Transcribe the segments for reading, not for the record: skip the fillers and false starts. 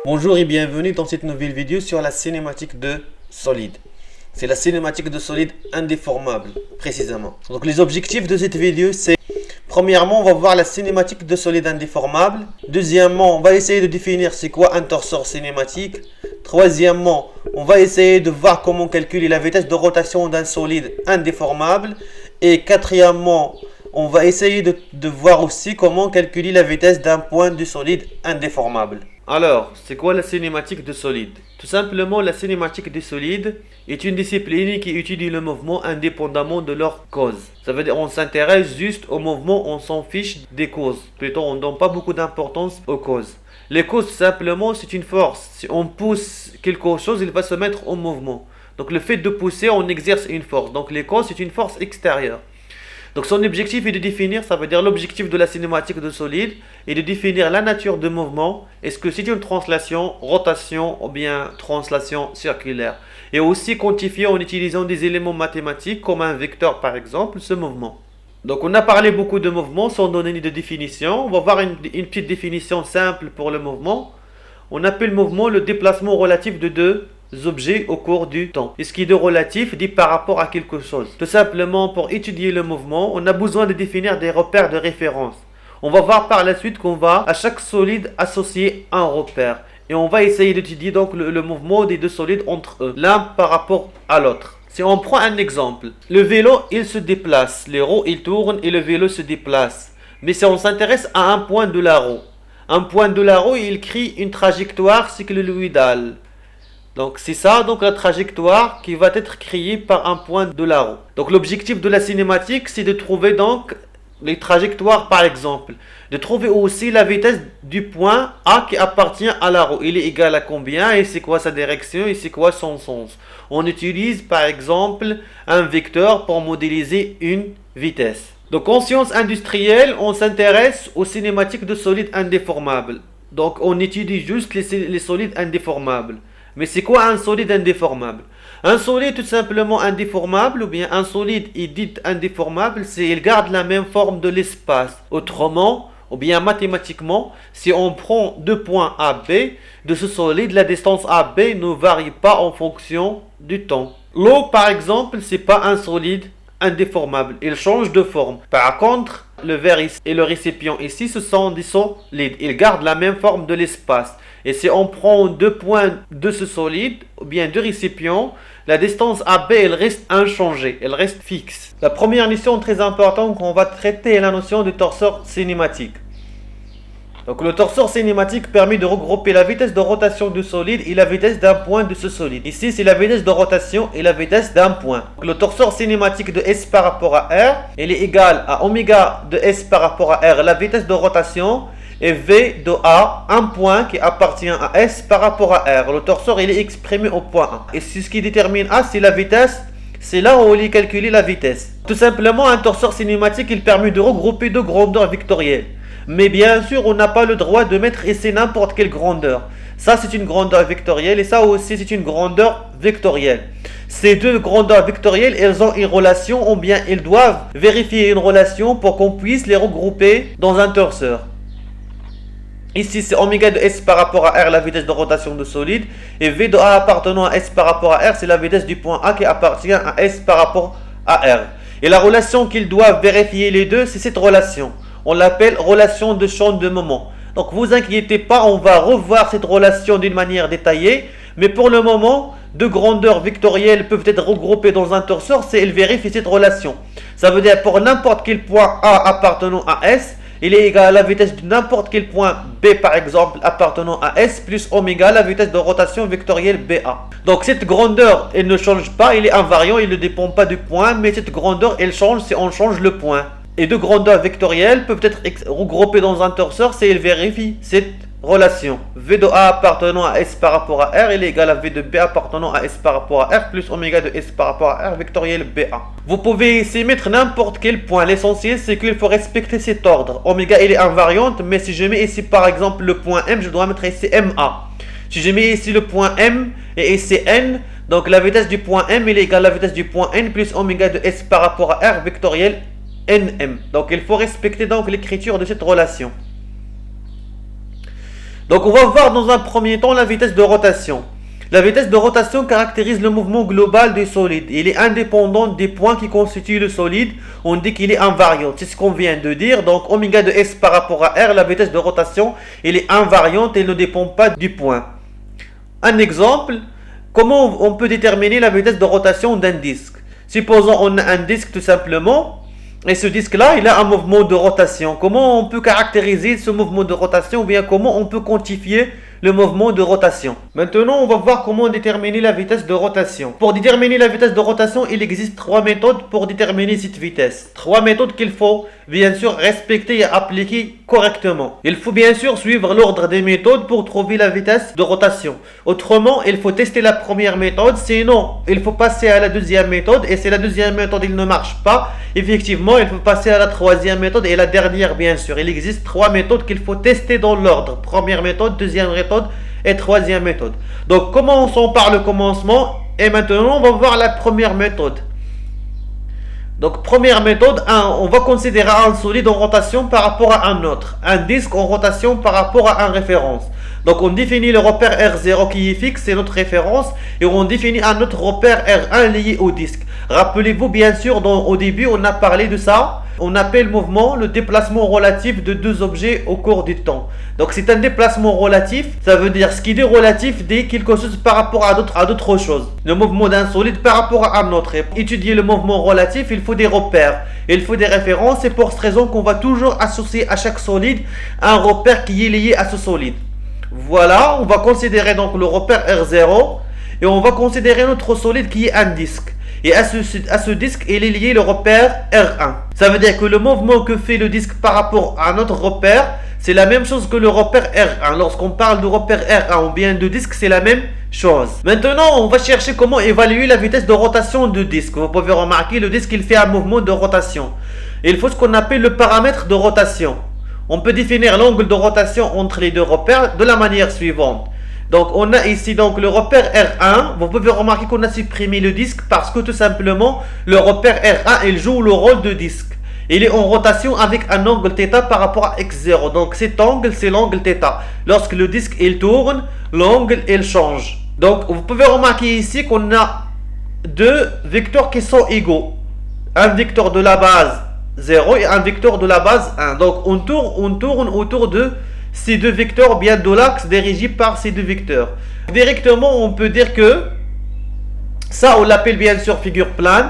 Bonjour et bienvenue dans cette nouvelle vidéo sur la cinématique de solide. C'est la cinématique de solide indéformable, précisément. Donc les objectifs de cette vidéo, c'est premièrement, on va voir la cinématique de solide indéformable. Deuxièmement, on va essayer de définir c'est quoi un torseur cinématique. Troisièmement, on va essayer de voir comment calculer la vitesse de rotation d'un solide indéformable. Et quatrièmement, on va essayer de voir aussi comment calculer la vitesse d'un point du solide indéformable. Alors, c'est quoi la cinématique de solide? Tout simplement, la cinématique de solide est une discipline qui étudie le mouvement indépendamment de leur cause. Ça veut dire qu'on s'intéresse juste au mouvement, on s'en fiche des causes. Plutôt, on ne donne pas beaucoup d'importance aux causes. Les causes, simplement, c'est une force. Si on pousse quelque chose, il va se mettre en mouvement. Donc, le fait de pousser, on exerce une force. Donc, les causes, c'est une force extérieure. Donc son objectif est de définir, ça veut dire l'objectif de la cinématique de solide, est de définir la nature du mouvement. Est-ce que c'est une translation, rotation ou bien translation circulaire. Et aussi quantifier en utilisant des éléments mathématiques comme un vecteur par exemple, ce mouvement. Donc on a parlé beaucoup de mouvements sans donner de définition. On va voir une petite définition simple pour le mouvement. On appelle mouvement le déplacement relatif de deux objets au cours du temps. Et ce qui est de relatif dit par rapport à quelque chose. Tout simplement, pour étudier le mouvement, on a besoin de définir des repères de référence. On va voir par la suite qu'on va à chaque solide associer un repère. Et on va essayer d'étudier donc le mouvement des deux solides entre eux, l'un par rapport à l'autre. Si on prend un exemple, le vélo il se déplace, les roues ils tournent et le vélo se déplace. Mais si on s'intéresse à un point de la roue, un point de la roue il crée une trajectoire cycloïdale. Donc c'est ça, donc la trajectoire qui va être créée par un point de la roue. Donc l'objectif de la cinématique, c'est de trouver donc les trajectoires par exemple. De trouver aussi la vitesse du point A qui appartient à la roue. Il est égal à combien et c'est quoi sa direction et c'est quoi son sens. On utilise par exemple un vecteur pour modéliser une vitesse. Donc en sciences industrielles, on s'intéresse aux cinématiques de solides indéformables. Donc on étudie juste les solides indéformables. Mais c'est quoi un solide indéformable? Un solide tout simplement indéformable ou bien un solide est dit indéformable, c'est il garde la même forme de l'espace. Autrement, ou bien mathématiquement, si on prend deux points A, B, de ce solide, la distance AB ne varie pas en fonction du temps. L'eau par exemple, c'est pas un solide indéformable, il change de forme. Par contre, le verre ici et le récipient ici, ce sont des solides, ils gardent la même forme de l'espace. Et si on prend deux points de ce solide, ou bien deux récipients, la distance AB, elle reste inchangée, elle reste fixe. La première notion très importante qu'on va traiter est la notion du torseur cinématique. Donc le torseur cinématique permet de regrouper la vitesse de rotation du solide et la vitesse d'un point de ce solide. Ici, c'est la vitesse de rotation et la vitesse d'un point. Donc, le torseur cinématique de S par rapport à R, il est égal à oméga de S par rapport à R, la vitesse de rotation, et V de A, un point qui appartient à S par rapport à R. Le torseur, il est exprimé au point A. Et ce qui détermine A, c'est la vitesse. C'est là où il est calculé la vitesse. Tout simplement, un torseur cinématique, il permet de regrouper deux grandeurs vectorielles. Mais bien sûr, on n'a pas le droit de mettre ici n'importe quelle grandeur. Ça, c'est une grandeur vectorielle et ça aussi, c'est une grandeur vectorielle. Ces deux grandeurs vectorielles, elles ont une relation ou bien elles doivent vérifier une relation pour qu'on puisse les regrouper dans un torseur. Ici, c'est oméga de S par rapport à R, la vitesse de rotation de solide. Et V de A appartenant à S par rapport à R, c'est la vitesse du point A qui appartient à S par rapport à R. Et la relation qu'ils doivent vérifier les deux, c'est cette relation. On l'appelle relation de champ de moment. Donc, vous inquiétez pas, on va revoir cette relation d'une manière détaillée. Mais pour le moment, deux grandeurs vectorielles peuvent être regroupées dans un torseur si elles vérifient cette relation. Ça veut dire pour n'importe quel point A appartenant à S, il est égal à la vitesse de n'importe quel point B par exemple appartenant à S plus oméga la vitesse de rotation vectorielle BA. Donc cette grandeur elle ne change pas, il est invariant, il ne dépend pas du point, mais cette grandeur elle change si on change le point. Et deux grandeurs vectorielles peuvent être regroupées dans un torseur si elles vérifient cette relation. V de A appartenant à S par rapport à R, il est égal à V de B appartenant à S par rapport à R plus oméga de S par rapport à R vectoriel BA. Vous pouvez ici mettre n'importe quel point. L'essentiel, c'est qu'il faut respecter cet ordre. Oméga, il est invariante, mais si je mets ici par exemple le point M, je dois mettre ici MA. Si je mets ici le point M et ici N, donc la vitesse du point M, il est égal à la vitesse du point N plus oméga de S par rapport à R vectoriel NM. Donc il faut respecter donc l'écriture de cette relation. Donc on va voir dans un premier temps la vitesse de rotation. La vitesse de rotation caractérise le mouvement global du solide. Il est indépendant des points qui constituent le solide. On dit qu'il est invariant. C'est ce qu'on vient de dire. Donc oméga de S par rapport à R, la vitesse de rotation, elle est invariante et ne dépend pas du point. Un exemple, comment on peut déterminer la vitesse de rotation d'un disque? Supposons on a un disque tout simplement. Et ce disque-là, il a un mouvement de rotation. Comment on peut caractériser ce mouvement de rotation ou bien comment on peut quantifier le mouvement de rotation? Maintenant, on va voir comment déterminer la vitesse de rotation. Pour déterminer la vitesse de rotation, il existe 3 méthodes pour déterminer cette vitesse. 3 méthodes qu'il faut bien sûr respecter et appliquer correctement. Il faut bien sûr suivre l'ordre des méthodes pour trouver la vitesse de rotation. Autrement, il faut tester la première méthode, sinon il faut passer à la deuxième méthode. Et si la deuxième méthode il ne marche pas, effectivement, il faut passer à la troisième méthode et la dernière bien sûr. Il existe 3 méthodes qu'il faut tester dans l'ordre. Première méthode, deuxième méthode et troisième méthode. Donc commençons par le commencement et maintenant on va voir la première méthode. Donc première méthode, on va considérer un solide en rotation par rapport à un autre, un disque en rotation par rapport à un référence. Donc on définit le repère R0 qui est fixe, c'est notre référence, et on définit un autre repère R1 lié au disque. Rappelez-vous bien sûr, au début on a parlé de ça. On appelle mouvement le déplacement relatif de deux objets au cours du temps. Donc c'est un déplacement relatif, ça veut dire ce qui est relatif dit quelque chose par rapport à d'autres choses. Le mouvement d'un solide par rapport à un autre. Et pour étudier le mouvement relatif, il faut des repères, il faut des références. C'est pour cette raison qu'on va toujours associer à chaque solide un repère qui est lié à ce solide. Voilà, on va considérer donc le repère R0 et on va considérer notre solide qui est un disque. Et à ce disque, il est lié le repère R1. Ça veut dire que le mouvement que fait le disque par rapport à notre repère, c'est la même chose que le repère R1. Lorsqu'on parle de repère R1 ou bien de disque, c'est la même chose. Maintenant, on va chercher comment évaluer la vitesse de rotation du disque. Vous pouvez remarquer, le disque, il fait un mouvement de rotation. Il faut ce qu'on appelle le paramètre de rotation. On peut définir l'angle de rotation entre les deux repères de la manière suivante. Donc on a ici donc le repère R1. Vous pouvez remarquer qu'on a supprimé le disque parce que tout simplement le repère R1 il joue le rôle de disque. Il est en rotation avec un angle θ par rapport à x0. Donc cet angle c'est l'angle θ. Lorsque le disque il tourne, l'angle il change. Donc vous pouvez remarquer ici qu'on a deux vecteurs qui sont égaux. Un vecteur de la base 0 et un vecteur de la base 1. Donc on tourne autour de ces deux vecteurs, bien de l'axe dirigé par ces deux vecteurs. Directement, on peut dire que ça, on l'appelle bien sûr figure plane.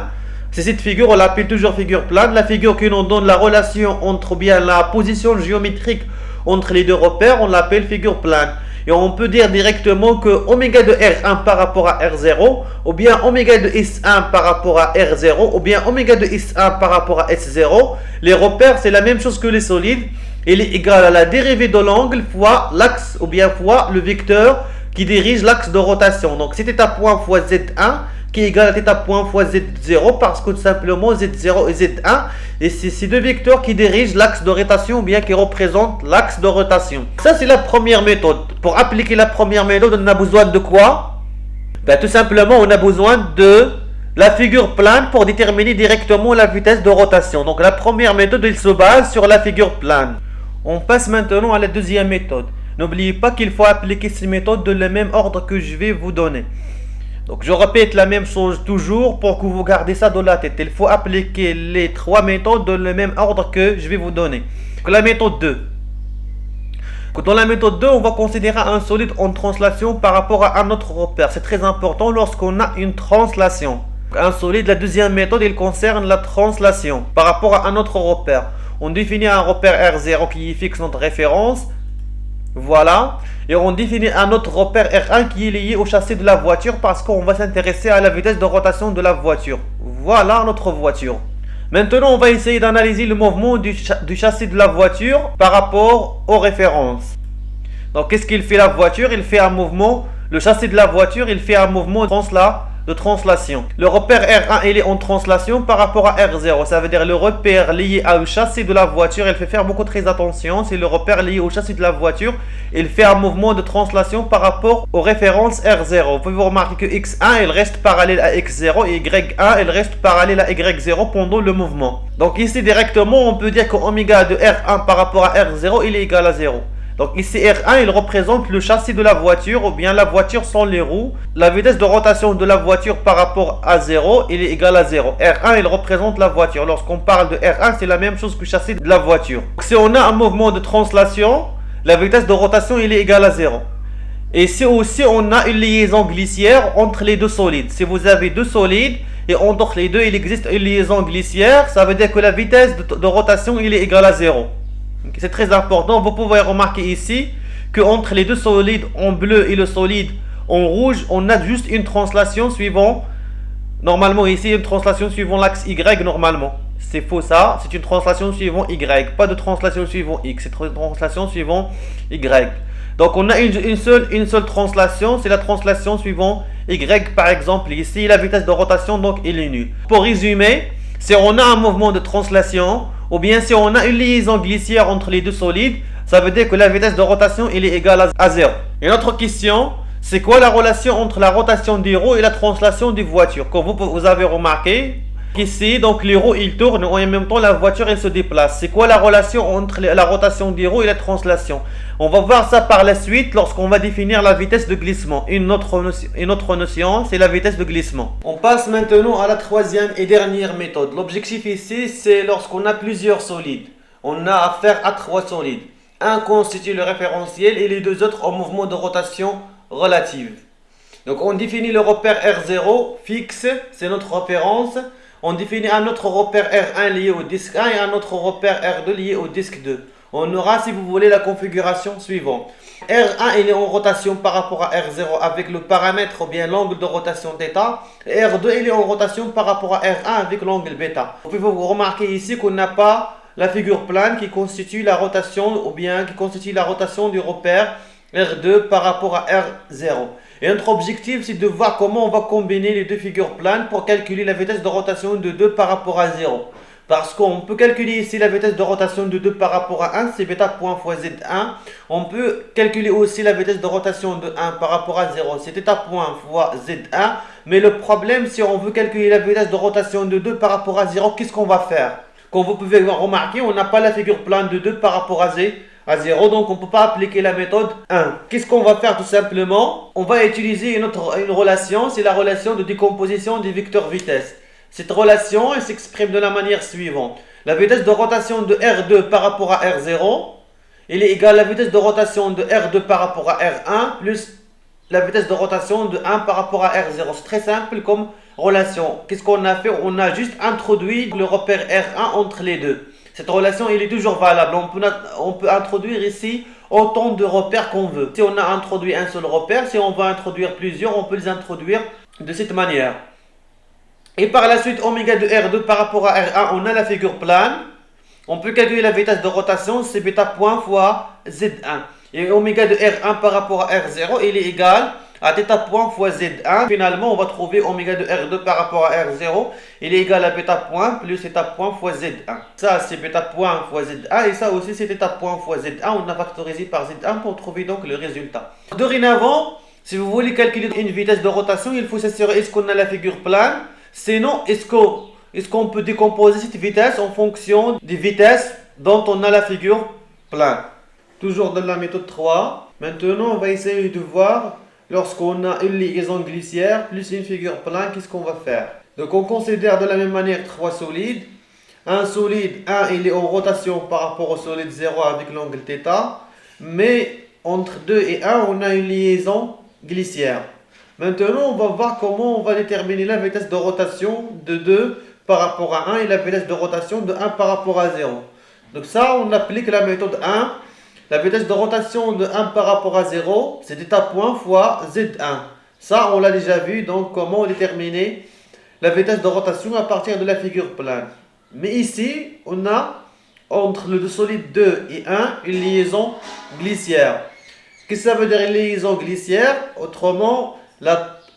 C'est cette figure, on l'appelle toujours figure plane. La figure qui nous donne la relation entre bien la position géométrique entre les deux repères, on l'appelle figure plane. Et on peut dire directement que oméga de R1 par rapport à R0, ou bien oméga de S1 par rapport à R0, ou bien oméga de S1 par rapport à S0. Les repères, c'est la même chose que les solides. Il est égal à la dérivée de l'angle fois l'axe ou bien fois le vecteur qui dirige l'axe de rotation. Donc c'est θ point fois Z1 qui est égal à θ point fois Z0 parce que tout simplement Z0 et Z1 et c'est ces deux vecteurs qui dirigent l'axe de rotation ou bien qui représentent l'axe de rotation. Ça c'est la première méthode. Pour appliquer la première méthode, on a besoin de quoi? Tout simplement on a besoin de la figure plane pour déterminer directement la vitesse de rotation. Donc la première méthode elle se base sur la figure plane. On passe maintenant à la deuxième méthode. N'oubliez pas qu'il faut appliquer ces méthodes de le même ordre que je vais vous donner. Donc je répète la même chose toujours pour que vous gardez ça dans la tête. Il faut appliquer les 3 méthodes dans le même ordre que je vais vous donner. Donc, la méthode 2. Dans la méthode 2, on va considérer un solide en translation par rapport à un autre repère. C'est très important lorsqu'on a une translation. Un solide, la deuxième méthode, il concerne la translation par rapport à un autre repère. On définit un repère R0 qui fixe notre référence. Voilà. Et on définit un autre repère R1 qui est lié au châssis de la voiture parce qu'on va s'intéresser à la vitesse de rotation de la voiture. Voilà notre voiture. Maintenant, on va essayer d'analyser le mouvement du châssis de la voiture par rapport aux références. Donc, qu'est-ce qu'il fait la voiture? Il fait un mouvement. Le châssis de la voiture, il fait un mouvement de translation. Le repère R1 il est en translation par rapport à R0. Ça veut dire le repère lié au châssis de la voiture. Il fait faire beaucoup très attention. C'est le repère lié au châssis de la voiture. Il fait un mouvement de translation par rapport aux références R0. Vous pouvez remarquer que X1 il reste parallèle à X0 et Y1 il reste parallèle à Y0 pendant le mouvement. Donc ici directement on peut dire que oméga de R1 par rapport à R0 il est égal à 0. Donc ici R1 il représente le châssis de la voiture ou bien la voiture sans les roues. La vitesse de rotation de la voiture par rapport à 0 il est égal à 0. R1 il représente la voiture. Lorsqu'on parle de R1 c'est la même chose que le châssis de la voiture. Donc, si on a un mouvement de translation, la vitesse de rotation il est égal à 0. Et si aussi on a une liaison glissière entre les deux solides. Si vous avez deux solides et entre les deux il existe une liaison glissière, ça veut dire que la vitesse de rotation il est égal à 0. C'est très important. Vous pouvez remarquer ici que entre les deux solides en bleu et le solide en rouge, on a juste une translation suivant. Normalement ici une translation suivant l'axe Y normalement. C'est faux ça. C'est une translation suivant Y. Pas de translation suivant X. C'est une translation suivant Y. Donc on a une seule translation. C'est la translation suivant Y par exemple. Ici la vitesse de rotation donc elle est nulle. Pour résumer, si on a un mouvement de translation ou bien si on a une liaison glissière entre les deux solides, ça veut dire que la vitesse de rotation elle est égale à 0. Et notre question, c'est quoi la relation entre la rotation des roues et la translation des voitures? Comme vous avez remarqué, ici, donc les roues ils tournent et en même temps la voiture elle se déplace. C'est quoi la relation entre la rotation des roues et la translation? On va voir ça par la suite lorsqu'on va définir la vitesse de glissement. Une autre notion, c'est la vitesse de glissement. On passe maintenant à la troisième et dernière méthode. L'objectif ici, c'est lorsqu'on a plusieurs solides. On a affaire à trois solides. Un constitue le référentiel et les deux autres en mouvement de rotation relative. Donc on définit le repère R0 fixe, c'est notre référence. On définit un autre repère R1 lié au disque 1 et un autre repère R2 lié au disque 2. On aura, si vous voulez, la configuration suivante. R1 il est en rotation par rapport à R0 avec le paramètre ou bien l'angle de rotation θ. Et R2 il est en rotation par rapport à R1 avec l'angle β. Vous pouvez vous remarquer ici qu'on n'a pas la figure plane qui constitue la rotation ou bien qui constitue la rotation du repère R2 par rapport à R0. Et notre objectif c'est de voir comment on va combiner les deux figures planes pour calculer la vitesse de rotation de 2 par rapport à 0. Parce qu'on peut calculer ici la vitesse de rotation de 2 par rapport à 1, c'est bêta point fois Z1. On peut calculer aussi la vitesse de rotation de 1 par rapport à 0, c'est θ point fois Z1. Mais le problème, si on veut calculer la vitesse de rotation de 2 par rapport à 0, qu'est-ce qu'on va faire? Comme vous pouvez remarquer, on n'a pas la figure plane de 2 par rapport à 0, donc on ne peut pas appliquer la méthode 1. Qu'est-ce qu'on va faire tout simplement? On va utiliser une relation, c'est la relation de décomposition des vecteurs vitesse. Cette relation elle s'exprime de la manière suivante. La vitesse de rotation de R2 par rapport à R0, elle est égale à la vitesse de rotation de R2 par rapport à R1 plus la vitesse de rotation de 1 par rapport à R0. C'est très simple comme relation. Qu'est-ce qu'on a fait? On a juste introduit le repère R1 entre les deux. Cette relation elle est toujours valable. On peut introduire ici autant de repères qu'on veut. Si on a introduit un seul repère, si on veut introduire plusieurs, on peut les introduire de cette manière. Et par la suite, oméga de R2 par rapport à R1, on a la figure plane. On peut calculer la vitesse de rotation, c'est bêta point fois Z1. Et oméga de R1 par rapport à R0, il est égal à θ point fois Z1. Finalement, on va trouver oméga de R2 par rapport à R0, il est égal à bêta point plus θ point fois Z1. Ça, c'est bêta point fois Z1 et ça aussi, c'est θ point fois Z1. On a factorisé par Z1 pour trouver donc le résultat. Dorénavant, si vous voulez calculer une vitesse de rotation, il faut s'assurer est-ce qu'on a la figure plane. Sinon, est-ce qu'on peut décomposer cette vitesse en fonction des vitesses dont on a la figure plane? Toujours dans la méthode 3. Maintenant, on va essayer de voir lorsqu'on a une liaison glissière plus une figure plane, qu'est-ce qu'on va faire? Donc, on considère de la même manière trois solides. Un solide, 1, il est en rotation par rapport au solide 0 avec l'angle θ. Mais entre 2 et 1, on a une liaison glissière. Maintenant, on va voir comment on va déterminer la vitesse de rotation de 2 par rapport à 1 et la vitesse de rotation de 1 par rapport à 0. Donc ça, on applique la méthode 1. La vitesse de rotation de 1 par rapport à 0, c'est θ point fois Z1. Ça, on l'a déjà vu, donc comment déterminer la vitesse de rotation à partir de la figure plane. Mais ici, on a entre le solide 2 et 1 une liaison glissière. Qu'est-ce que ça veut dire une liaison glissière? Autrement,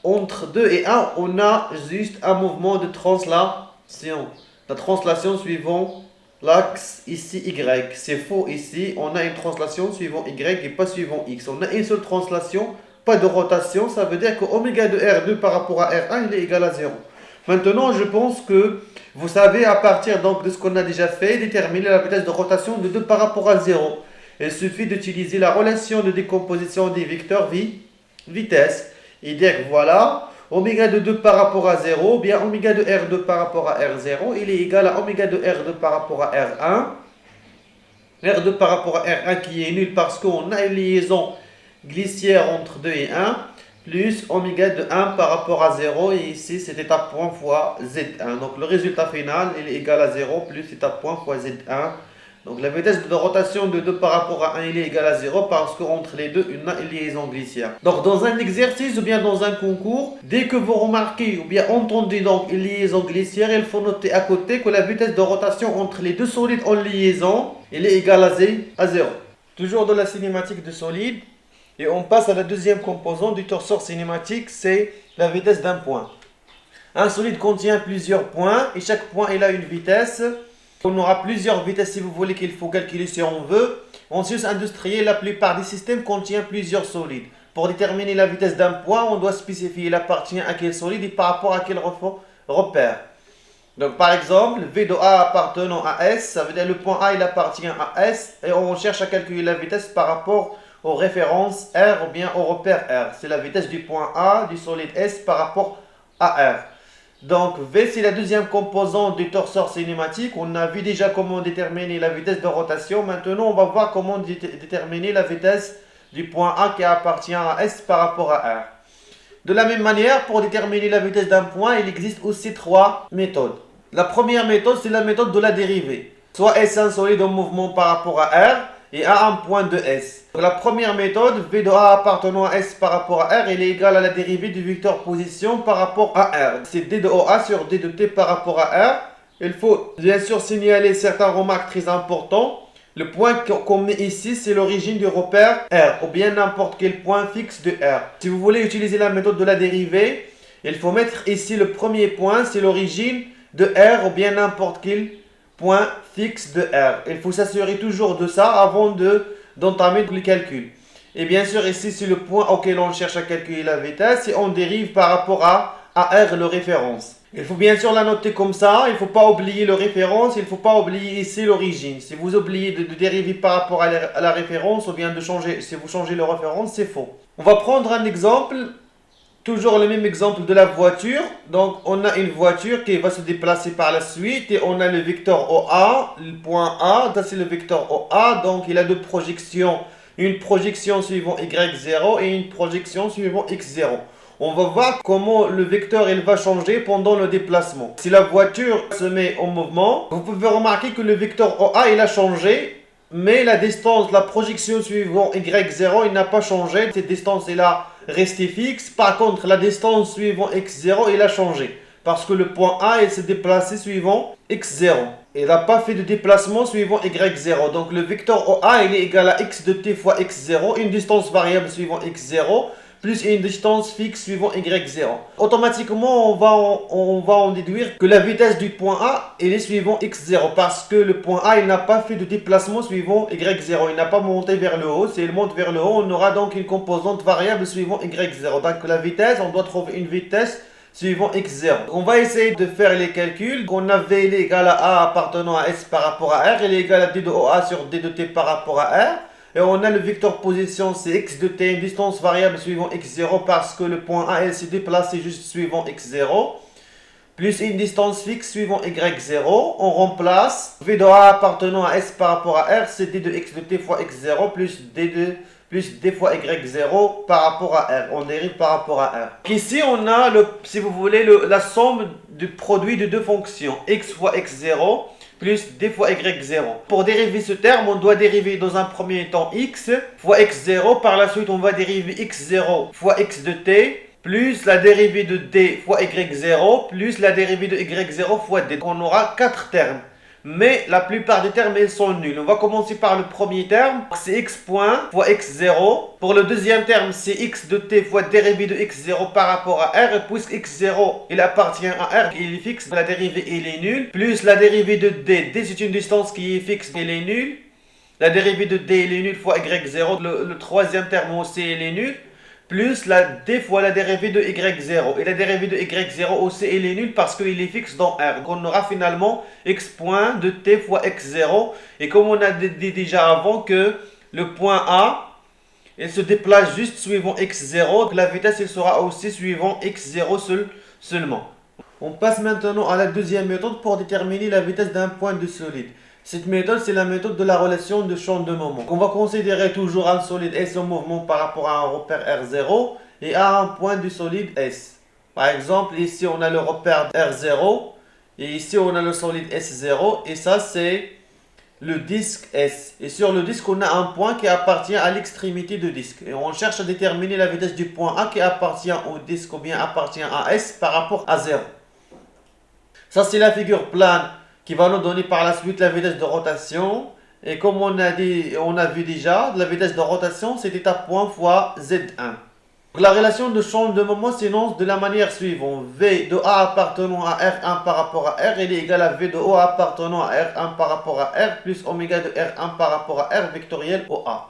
entre 2 et 1, on a juste un mouvement de translation. La translation suivant l'axe ici Y. C'est faux ici. On a une translation suivant Y et pas suivant X. On a une seule translation, pas de rotation. Ça veut dire que oméga de R2 par rapport à R1, il est égal à 0. Maintenant, je pense que vous savez à partir donc de ce qu'on a déjà fait, déterminer la vitesse de rotation de 2 par rapport à 0. il suffit d'utiliser la relation de décomposition des vecteurs vitesse. Et dire que voilà, oméga de 2 par rapport à 0, ou bien oméga de R2 par rapport à R0, il est égal à oméga de R2 par rapport à R1. R2 par rapport à R1 qui est nul parce qu'on a une liaison glissière entre 2 et 1, plus oméga de 1 par rapport à 0, et ici c'est étape point fois Z1. Donc le résultat final, il est égal à 0 plus étape point fois Z1. Donc la vitesse de rotation de 2 par rapport à 1, il est égal à 0 parce qu'entre les deux, il y a une liaison glissière. Donc dans un exercice ou bien dans un concours, dès que vous remarquez ou bien entendez donc une liaison glissière, il faut noter à côté que la vitesse de rotation entre les deux solides en liaison, il est égal à 0. Toujours dans la cinématique de solide, et on passe à la deuxième composante du torseur cinématique, c'est la vitesse d'un point. Un solide contient plusieurs points et chaque point il a une vitesse. On aura plusieurs vitesses si vous voulez qu'il faut calculer si on veut. En sciences industrielles, la plupart des systèmes contiennent plusieurs solides. Pour déterminer la vitesse d'un point, on doit spécifier il appartient à quel solide et par rapport à quel repère. Donc par exemple, V de A appartenant à S, ça veut dire le point A il appartient à S et on cherche à calculer la vitesse par rapport aux références R ou bien au repère R. C'est la vitesse du point A du solide S par rapport à R. Donc V c'est la deuxième composante du torseur cinématique. On a vu déjà comment déterminer la vitesse de rotation. Maintenant on va voir comment déterminer la vitesse du point A qui appartient à S par rapport à R. De la même manière, pour déterminer la vitesse d'un point, il existe aussi trois méthodes. La première méthode c'est la méthode de la dérivée. Soit S un solide en mouvement par rapport à R et A un point de S. Donc, la première méthode, V de A appartenant à S par rapport à R, elle est égale à la dérivée du vecteur position par rapport à R. C'est D de OA sur D de T par rapport à R. Il faut bien sûr signaler certaines remarques très importantes. Le point qu'on met ici, c'est l'origine du repère R, ou bien n'importe quel point fixe de R. Si vous voulez utiliser la méthode de la dérivée, il faut mettre ici le premier point, c'est l'origine de R, ou bien n'importe quel point fixe de R. Il faut s'assurer toujours de ça avant d'entamer le calcul. Et bien sûr, ici, c'est le point auquel on cherche à calculer la vitesse et on dérive par rapport à R, le référence. Il faut bien sûr la noter comme ça. Il ne faut pas oublier le référence. Il ne faut pas oublier ici l'origine. Si vous oubliez de dériver par rapport à la référence ou bien si vous changez le référence, c'est faux. On va prendre un exemple. Toujours le même exemple de la voiture. Donc, on a une voiture qui va se déplacer par la suite et on a le vecteur OA, le point A. Ça, c'est le vecteur OA. Donc, il a deux projections. Une projection suivant Y0 et une projection suivant X0. On va voir comment le vecteur il va changer pendant le déplacement. Si la voiture se met en mouvement, vous pouvez remarquer que le vecteur OA il a changé, mais la distance, la projection suivant Y0, il n'a pas changé. Cette distance est là restée fixe. Par contre, la distance suivant X0, il a changé. Parce que le point A, il s'est déplacé suivant X0. Il n'a pas fait de déplacement suivant Y0. Donc le vecteur OA, il est égal à X de T fois X0, une distance variable suivant X0, plus une distance fixe suivant Y0. Automatiquement, on va en déduire que la vitesse du point A, elle est suivant X0. Parce que le point A, il n'a pas fait de déplacement suivant Y0. Il n'a pas monté vers le haut. Si il monte vers le haut, on aura donc une composante variable suivant Y0. Donc la vitesse, on doit trouver une vitesse suivant X0. On va essayer de faire les calculs. On a V il est égal à A appartenant à S par rapport à R. Il est égal à D de OA sur D de T par rapport à R. Et on a le vecteur position, c'est X de T, une distance variable suivant X0 parce que le point A, elle s'est déplacé juste suivant X0. Plus une distance fixe suivant Y0. On remplace V de A appartenant à S par rapport à R, c'est D de X de T fois X0 plus D fois Y0 par rapport à R. On dérive par rapport à R. Ici, on a, si vous voulez, la somme du produit de deux fonctions, X fois X0 plus D fois Y0. Pour dériver ce terme, on doit dériver dans un premier temps X fois X0. Par la suite, on va dériver X0 fois X de T plus la dérivée de D fois Y0 plus la dérivée de Y0 fois D. On aura 4 termes. Mais la plupart des termes ils sont nuls. On va commencer par le premier terme, c'est x point fois x0. Pour le deuxième terme, c'est x de t fois dérivée de x0 par rapport à r. Et puisque x0 il appartient à r, il est fixe, la dérivée il est nulle. Plus la dérivée de d, d c'est une distance qui est fixe, elle est nulle. La dérivée de d elle est nulle fois y0. Le troisième terme aussi il est nul. Plus la d fois la dérivée de y0. Et la dérivée de y0 aussi, elle est nulle parce qu'il est fixe dans R. Donc on aura finalement x point de t fois x0. Et comme on a dit déjà avant que le point A, il se déplace juste suivant x0. Donc la vitesse, elle sera aussi suivant x0 seulement. On passe maintenant à la deuxième méthode pour déterminer la vitesse d'un point de solide. Cette méthode, c'est la méthode de la relation de champ de moment. On va considérer toujours un solide S en mouvement par rapport à un repère R0 et à un point du solide S. Par exemple, ici on a le repère R0 et ici on a le solide S0 et ça c'est le disque S. Et sur le disque, on a un point qui appartient à l'extrémité du disque. Et on cherche à déterminer la vitesse du point A qui appartient au disque ou bien appartient à S par rapport à 0. Ça c'est la figure plane qui va nous donner par la suite la vitesse de rotation. Et comme on a vu déjà, la vitesse de rotation, c'est θ point fois Z1. Donc, la relation de champ de moment s'énonce de la manière suivante. V de A appartenant à R1 par rapport à R, il est égal à V de O appartenant à R1 par rapport à R, plus oméga de R1 par rapport à R vectoriel au A.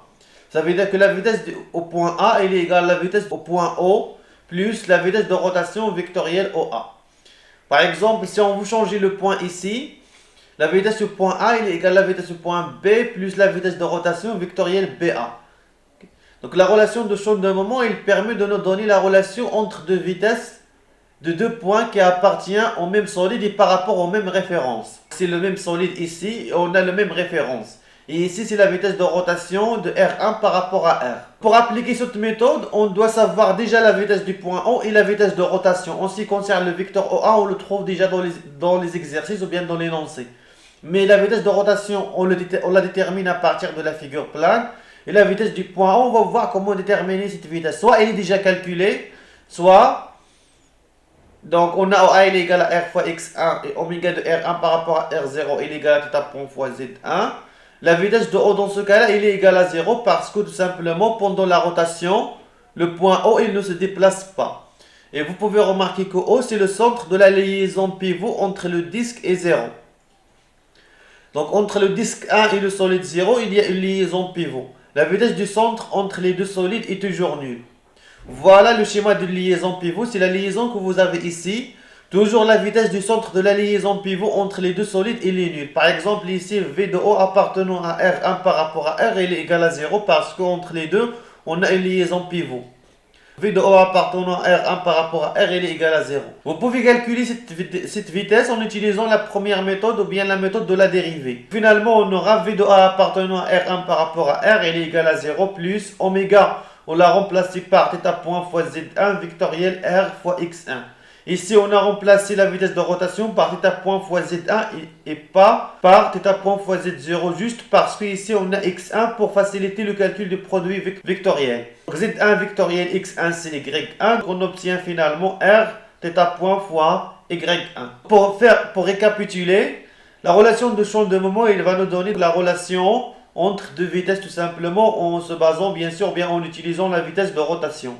Ça veut dire que la vitesse au point A, elle est égale à la vitesse au point O, plus la vitesse de rotation vectorielle au A. Par exemple, si on veut changer le point ici, la vitesse au point A est égale à la vitesse au point B plus la vitesse de rotation vectorielle BA. Donc la relation de champ de moment, il permet de nous donner la relation entre deux vitesses de deux points qui appartiennent au même solide et par rapport aux mêmes références. C'est le même solide ici, on a la même référence. Et ici, c'est la vitesse de rotation de R1 par rapport à R. Pour appliquer cette méthode, on doit savoir déjà la vitesse du point O et la vitesse de rotation. En ce qui concerne le vecteur OA, on le trouve déjà dans les exercices ou bien dans l'énoncé. Mais la vitesse de rotation, on la détermine à partir de la figure plane. Et la vitesse du point O, on va voir comment déterminer cette vitesse. Soit elle est déjà calculée, soit... Donc on a OA, il est égal à R fois X1 et oméga de R1 par rapport à R0, il est égal à θ point fois Z1. La vitesse de O dans ce cas-là, il est égal à 0 parce que tout simplement, pendant la rotation, le point O, il ne se déplace pas. Et vous pouvez remarquer que O, c'est le centre de la liaison pivot entre le disque et 0. Donc entre le disque 1 et le solide 0, il y a une liaison pivot. La vitesse du centre entre les deux solides est toujours nulle. Voilà le schéma de liaison pivot, c'est la liaison que vous avez ici. Toujours la vitesse du centre de la liaison pivot entre les deux solides, il est nul. Par exemple, ici, V de O appartenant à R1 par rapport à R, il est égal à 0 parce qu'entre les deux, on a une liaison pivot. V de O appartenant à R1 par rapport à R, il est égal à 0. Vous pouvez calculer cette vitesse en utilisant la première méthode ou bien la méthode de la dérivée. Finalement, on aura V de A appartenant à R1 par rapport à R, il est égal à 0 plus oméga, on l'a remplacé par θ point fois Z1 vectoriel R fois X1. Ici, on a remplacé la vitesse de rotation par θ point fois Z1 et pas par θ point fois Z0, juste parce que ici on a X1 pour faciliter le calcul du produit vectoriel. Z1 vectoriel X1 c'est Y1, on obtient finalement R θ point fois Y1. Pour récapituler, la relation de champ de moment, il va nous donner la relation entre deux vitesses tout simplement en se basant bien sûr bien en utilisant la vitesse de rotation.